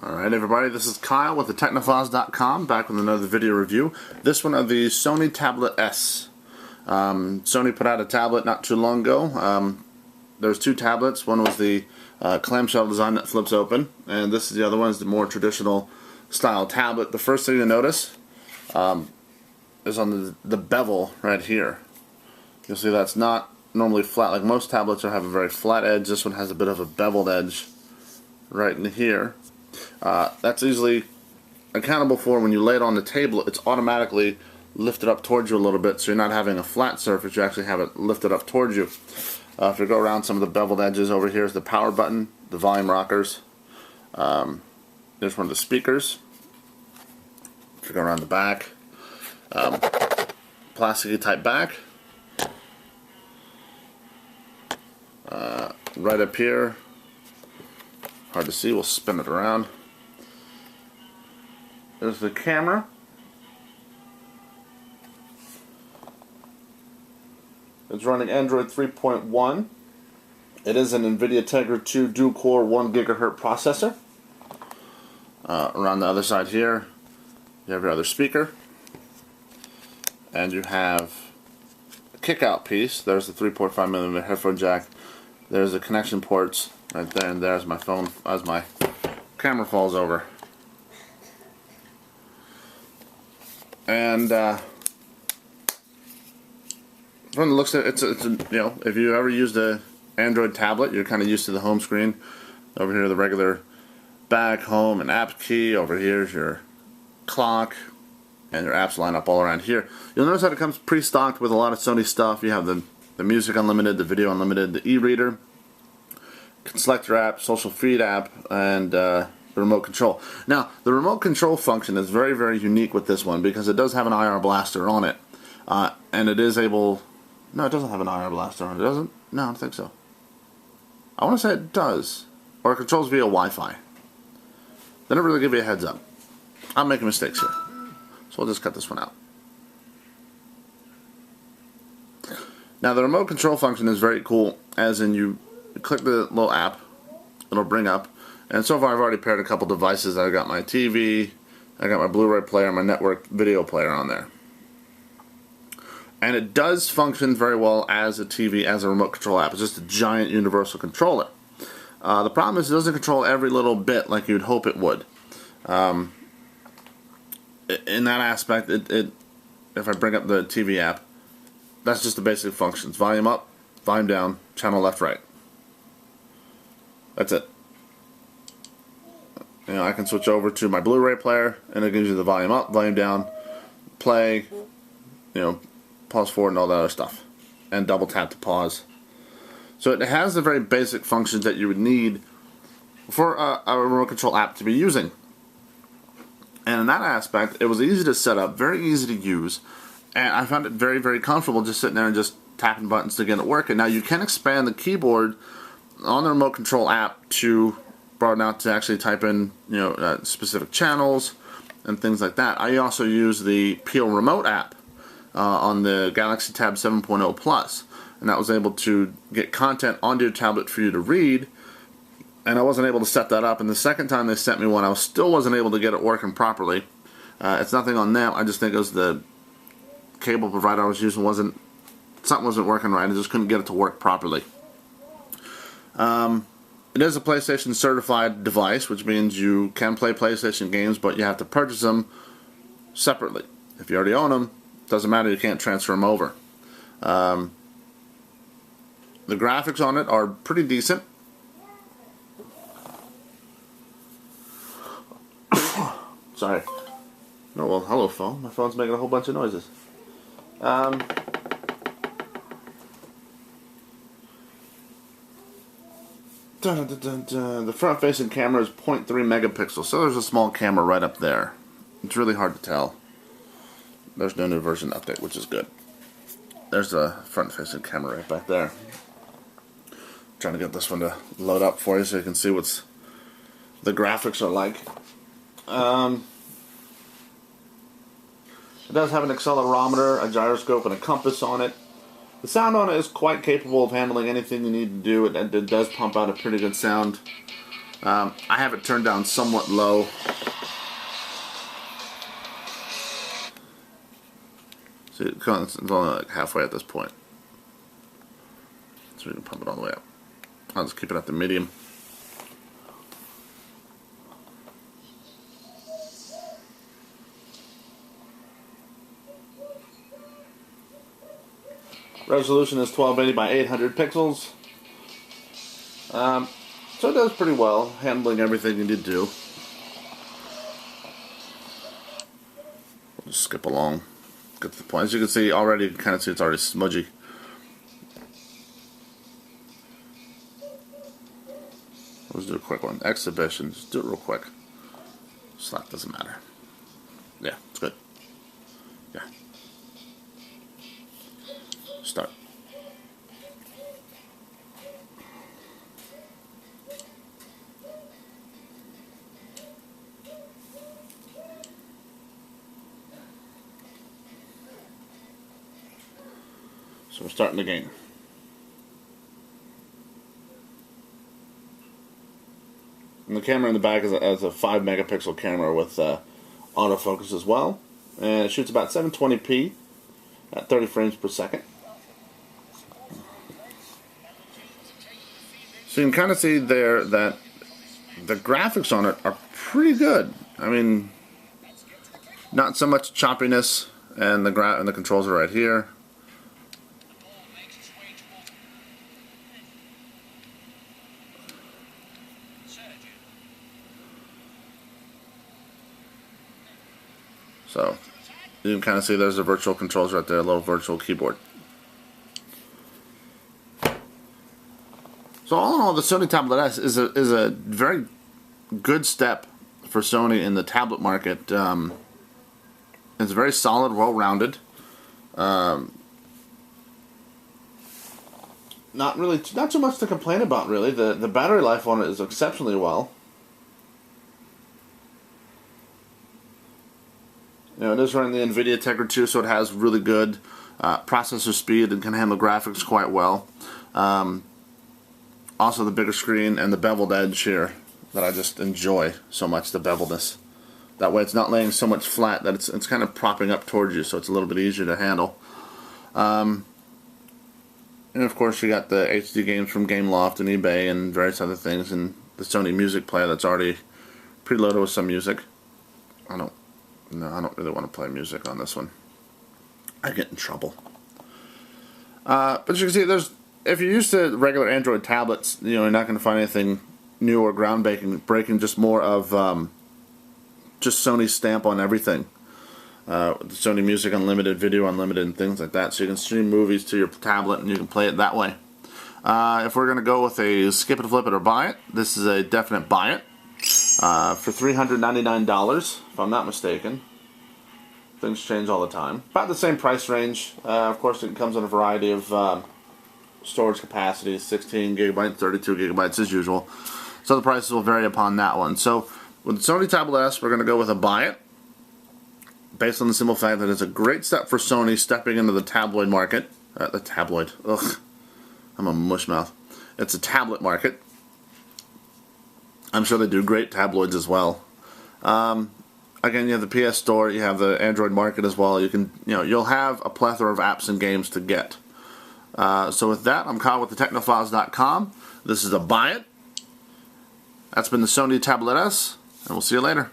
Alright everybody, this is Kyle with the technofiles.com, back with another video review. This one of the Sony Tablet S. Sony put out a tablet not too long ago. There's two tablets. One was the clamshell design that flips open, and this is the other one, is the more traditional style tablet. The first thing you notice is on the bevel right here. You'll see that's not normally flat. Like most tablets have a very flat edge. This one has a bit of a beveled edge right in here. That's easily accountable for when you lay it on the table. It's automatically lifted up towards you a little bit, so you're not having a flat surface, you actually have it lifted up towards you. If you go around some of the beveled edges, over here is the power button, the volume rockers. There's one of the speakers. If you go around the back, plasticky type back. Right up here, hard to see, we'll spin it around. There's the camera. It's running Android 3.1. It is an NVIDIA Tegra 2 dual-core 1 GHz processor. Around the other side here, you have your other speaker. And you have a kick-out piece. There's the 3.5mm headphone jack. There's the connection ports right there, and there's my phone as my camera falls over. And from the looks of it, it's a, you know, if you ever used a Android tablet, you're kind of used to the home screen. Over here, the regular back, home, and app key. Over here is your clock, and your apps line up all around here. You'll notice that it comes pre-stocked with a lot of Sony stuff. You have the music unlimited, the video unlimited, the e-reader, you can select your app, social feed app, and the remote control. Now, the remote control function is very, very unique with this one because it does have an IR blaster on it, and it is able. No, it doesn't have an IR blaster on it, does it? No, I don't think so. I want to say it does, or it controls via Wi-Fi. They don't really give you a heads up. I'm making mistakes here, so we'll just cut this one out. Now, the remote control function is very cool, as in you click the little app, it'll bring up, and so far I've already paired a couple devices. I got my TV, I got my Blu-ray player, my network video player on there. And it does function very well as a TV, as a remote control app. It's just a giant universal controller. The problem is it doesn't control every little bit like you'd hope it would. In that aspect, if I bring up the TV app, that's just the basic functions. Volume up, volume down, channel left, right. That's it. You know, I can switch over to my Blu-ray player, and it gives you the volume up, volume down, play, you know, pause forward and all that other stuff, and double tap to pause. So it has the very basic functions that you would need for a remote control app to be using. And in that aspect, it was easy to set up, very easy to use. And I found it very, very comfortable just sitting there and just tapping buttons to get it working. Now you can expand the keyboard on the remote control app to broaden out to actually type in, you know, specific channels and things like that. I also use the Peel Remote app on the Galaxy Tab 7.0 Plus, and that was able to get content onto your tablet for you to read. And I wasn't able to set that up. And the second time they sent me one, I still wasn't able to get it working properly. It's nothing on them. I just think it was the cable provider I was using something wasn't working right. I just couldn't get it to work properly. It is a PlayStation certified device, which means you can play PlayStation games, but you have to purchase them separately. If you already own them, doesn't matter, you can't transfer them over. The graphics on it are pretty decent. Sorry. Oh well, hello phone. My phone's making a whole bunch of noises. The front-facing camera is 0.3 megapixels, so there's a small camera right up there. It's really hard to tell. There's no new version update, which is good. There's the front-facing camera right back there. Trying to get this one to load up for you so you can see what's the graphics are like. It does have an accelerometer, a gyroscope, and a compass on it. The sound on it is quite capable of handling anything you need to do. It does pump out a pretty good sound. I have it turned down somewhat low. See, it's only like halfway at this point. So we can pump it all the way up. I'll just keep it at the medium. Resolution is 1280 by 800 pixels. So it does pretty well, handling everything you need to do. We'll just skip along, get to the point. As you can see already, you can kind of see it's already smudgy. Let's do a quick one. Exhibition, just do it real quick. Slack doesn't matter. Yeah, it's good. Yeah. Start. So we're starting the game. And the camera in the back is a 5 megapixel camera with autofocus as well. And it shoots about 720p at 30 frames per second. So you can kind of see there that the graphics on it are pretty good. I mean, not so much choppiness, and the controls are right here. So you can kind of see there's the virtual controls right there, a little virtual keyboard. So all in all, the Sony Tablet S is a very good step for Sony in the tablet market. It's very solid, well-rounded. Not too much to complain about, really. The battery life on it is exceptionally well. You know, it is running the NVIDIA Tegra 2, so it has really good processor speed and can handle graphics quite well. Also, the bigger screen and the beveled edge here that I just enjoy so much, the beveledness. That way it's not laying so much flat that it's kind of propping up towards you, so it's a little bit easier to handle. And of course you got the HD games from Gameloft and eBay and various other things, and the Sony Music Player that's already preloaded with some music. I don't really want to play music on this one. I get in trouble. But as you can see, if you're used to regular Android tablets, you know, you're not going to find anything new or groundbreaking, just more of just Sony's stamp on everything. Sony Music Unlimited, Video Unlimited, and things like that. So you can stream movies to your tablet and you can play it that way. If we're going to go with a skip it, flip it, or buy it, this is a definite buy it. For $399, if I'm not mistaken. Things change all the time. About the same price range. Of course, it comes in a variety of storage capacities, 16 gigabytes, 32 gigabytes as usual. So the prices will vary upon that one. So with the Sony Tablet S, we're going to go with a buy it, based on the simple fact that it's a great step for Sony stepping into the tabloid market. The tabloid. Ugh. I'm a mushmouth. It's a tablet market. I'm sure they do great tabloids as well. Again, you have the PS Store, you have the Android market as well. You'll have a plethora of apps and games to get. So with that, I'm Kyle with the TechnoFiles.com. This is a buy it. That's been the Sony Tablet S, and we'll see you later.